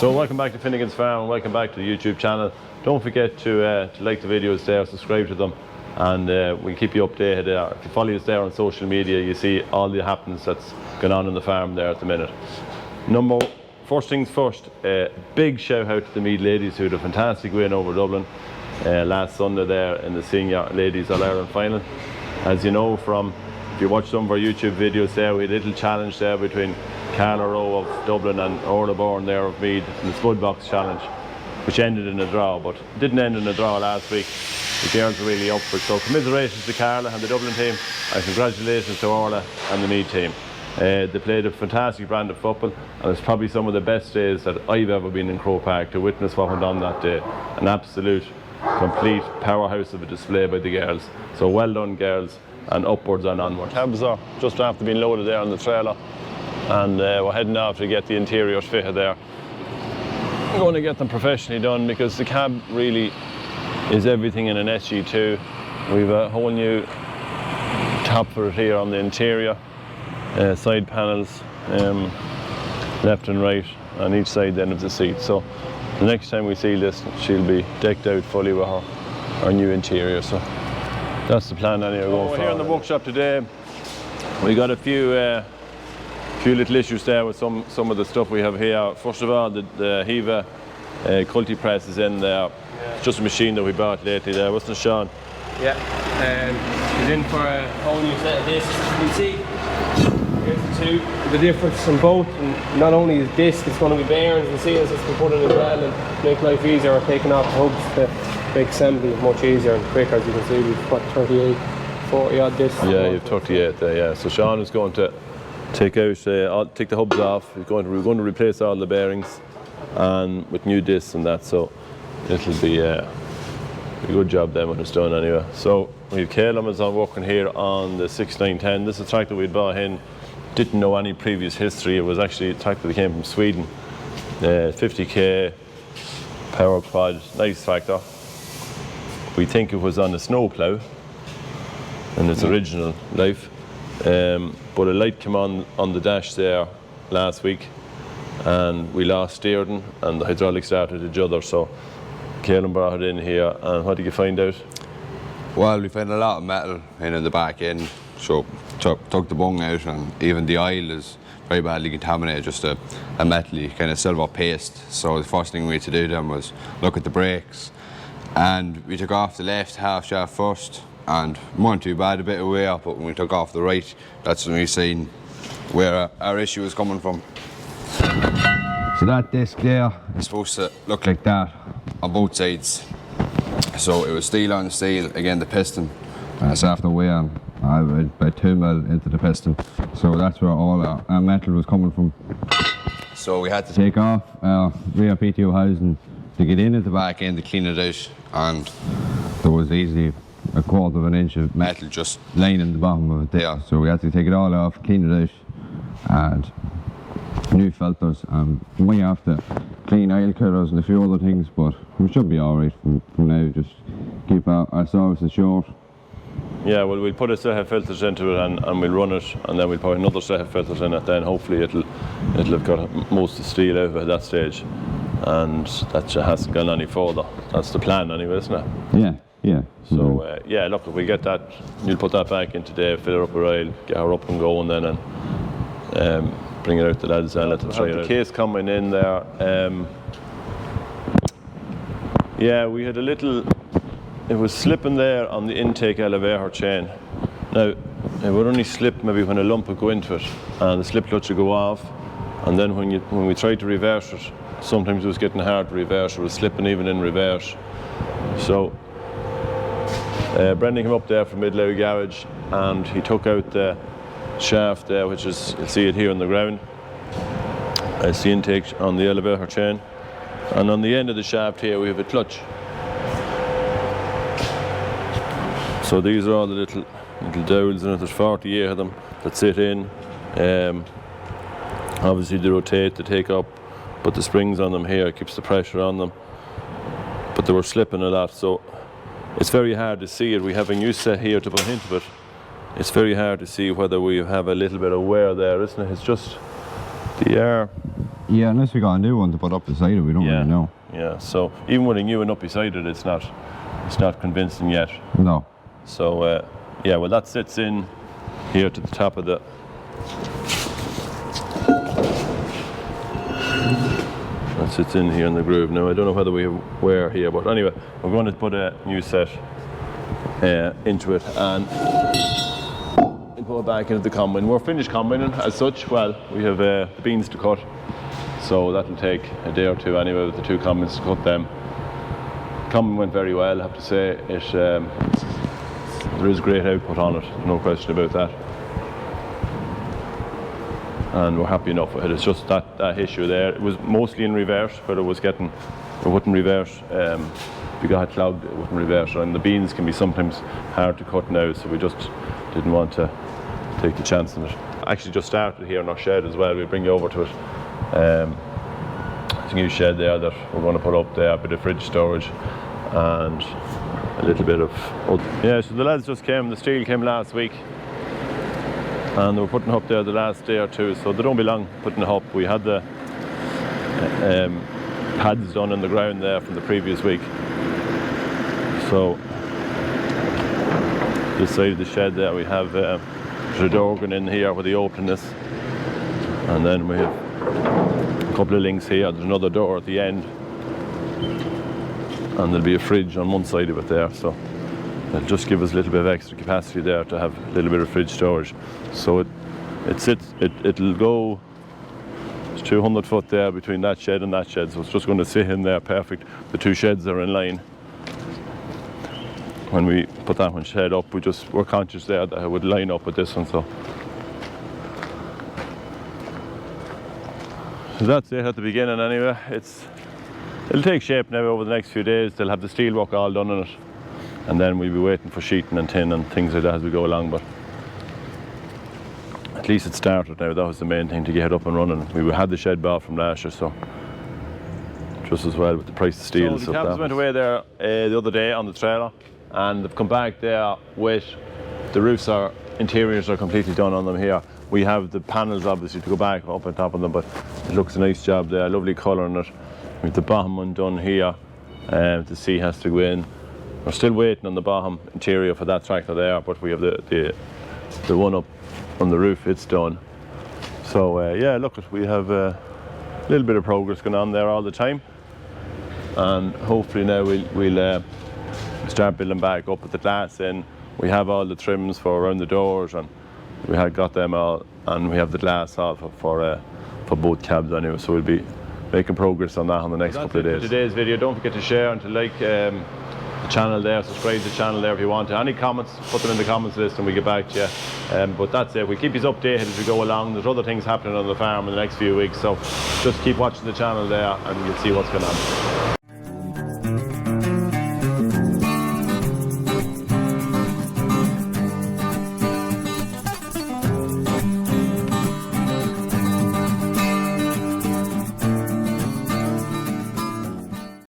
So welcome back to Finnegan's Farm and welcome back to the YouTube channel. Don't forget to like the videos there, subscribe to them, and we'll keep you updated there. If you follow us there on social media, you see all the happenings that's going on in the farm there at the minute. First things first, big shout out to the Meath ladies who had a fantastic win over Dublin last Sunday there in the Senior Ladies All-Ireland Final. As you know from, if you watch some of our YouTube videos there, we had a little challenge there between Carla Rowe of Dublin and Orla Bourne there of Meath in the Spud Box Challenge, which ended in a draw, but didn't end in a draw last week. The girls are really up for it. So commiserations to Carla and the Dublin team, and congratulations to Orla and the Meath team. They played a fantastic brand of football, and it's probably some of the best days that I've ever been in Croke Park to witness what went on that day. An absolute, complete powerhouse of a display by the girls. So well done, girls, and upwards and onwards. Cabs are just after being loaded there on the trailer, and we're heading off to get the interiors fitted there. We're going to get them professionally done because the cab really is everything in an SG2. We've a whole new top for it here on the interior. Side panels, left and right on each side then of the seat. So the next time we see this, she'll be decked out fully with our new interior. So that's the plan anyway. We're here in the workshop today. We got a few little issues there with some of the stuff we have here. First of all, the Hiva Cultipress is in there. Yeah. It's just a machine that we bought lately there, wasn't it, Sean? Yeah, it's in for a whole new set of discs. You can see the difference in both, and not only is disc, it's going to be bearings and seals that's been put in as well, and make life easier or taking off the hubs to make assembly much easier and quicker. As you can see, we've got 38, 40 odd discs. Yeah, you've 38 there, yeah. So Sean is going to take the hubs off. We're going to replace all the bearings and with new discs and that, so it'll be a good job then when it's done anyway. So we've Caleb is on working here on the 6910. This is a tractor we bought in, didn't know any previous history. It was actually a tractor that came from Sweden. 50k power quad, nice tractor. We think it was on a snow plough in its original life. But a light came on the dash there last week and we lost steering and the hydraulic started each other, so Caelan brought it in here. And what did you find out? Well, we found a lot of metal in the back end, so took the bung out, and even the oil is very badly contaminated, just a metally kind of silver paste. So the first thing we had to do then was look at the brakes, and we took off the left half shaft first, and it wasn't too bad, a bit of wear, but when we took off the right, that's when we seen where our issue was coming from. So that disc there is supposed to look like that on both sides. So it was steel on steel, again the piston, it's after wear about 2 mil into the piston. So that's where all our metal was coming from. So we had to take off our rear PTO housing to get in at the back end to clean it out, and there was easily a quarter of an inch of metal just laying in the bottom of it there. So we had to take it all off, clean it out, and new filters, and we have to clean oil cutters and a few other things, but we should be alright from now. Just keep our services short. Yeah, well, we'll put a set of filters into it and we'll run it, and then we'll put another set of filters in it. Then hopefully it'll have got most of the steel out of it at that stage, and that hasn't gone any further. That's the plan anyway, isn't it? Yeah. So yeah, look, if we get that, you'll put that back in today, fill her up with oil, get her up and going then, and bring it out to the lads and let them try it out. The case coming in there, yeah, we had a little, it was slipping there on the intake elevator chain. Now, it would only slip maybe when a lump would go into it and the slip clutch would go off, and then when we tried to reverse it, sometimes it was getting hard to reverse, it was slipping even in reverse. So Brendan came up there from Midlow Garage and he took out the shaft there, which is, you'll see it here on the ground. It's the intake on the elevator chain, and on the end of the shaft here we have a clutch. So these are all the little dowels in it. There's 48 of them that sit in. Obviously they rotate, they take up, but the springs on them here keeps the pressure on them. But they were slipping a lot, so it's very hard to see it. We have a new set here to put into it. It's very hard to see whether we have a little bit of wear there, isn't it? It's just the air Yeah, unless we got a new one to put up beside it, we don't really know. Yeah, so even with a new one up beside it, it's not convincing yet. No. So yeah, well that sits in here to the top of the that sits in here in the groove. Now I don't know whether we have wear here, but anyway, we're going to put a new set into it and put it back into the combine. We're finished combining as such. Well, we have the beans to cut, so that'll take a day or two anyway with the 2 combines to cut them. Combine went very well, I have to say. There is great output on it, no question about that. And we're happy enough with it. It's just that issue there. It was mostly in reverse, but it wouldn't reverse. If you got it clogged, it wouldn't reverse. And the beans can be sometimes hard to cut now, so we just didn't want to take the chance on it. Actually just started here in our shed as well. We'll bring you over to it. It's a new shed there that we're going to put up there, a bit of fridge storage and a little bit of... Yeah, so the lads just came, the steel came last week and they were putting it up there the last day or two, so they don't be long putting it up. We had the pads done in the ground there from the previous week. So this side of the shed there we have the door going in here where the opening is, and then we have a couple of links here. There's another door at the end, and there'll be a fridge on one side of it there, so it'll just give us a little bit of extra capacity there to have a little bit of fridge storage. So it'll go, it's 200 foot there between that shed and that shed, so it's just going to sit in there perfect. The 2 sheds are in line. When we put that one shed up, we're conscious there that it would line up with this one. So that's it at the beginning anyway. It'll take shape now over the next few days. They'll have the steel work all done on it, and then we'll be waiting for sheeting and tin and things like that as we go along. But at least it started now. That was the main thing, to get it up and running. We had the shed bought from last year, so just as well with the price of steel. So the cabs went away there the other day on the trailer, and they've come back there with the interiors are completely done on them here. We have the panels obviously to go back up on top of them, but it looks a nice job there, lovely colour in it. With the bottom one done here, the sea has to go in. We're still waiting on the bottom interior for that tractor there, but we have the one up on the roof, it's done. So yeah, look, we have a little bit of progress going on there all the time, and hopefully now we'll start building back up with the glass in. We have all the trims for around the doors, and we had got them all, and we have the glass all for both cabs anyway, so we'll be making progress on that on the next couple of days. For today's video, don't forget to share and to like the channel there, subscribe to the channel there if you want to. Any comments, put them in the comments list and we get back to you. But that's it, we'll keep you updated as we go along. There's other things happening on the farm in the next few weeks, so just keep watching the channel there and you'll see what's going on.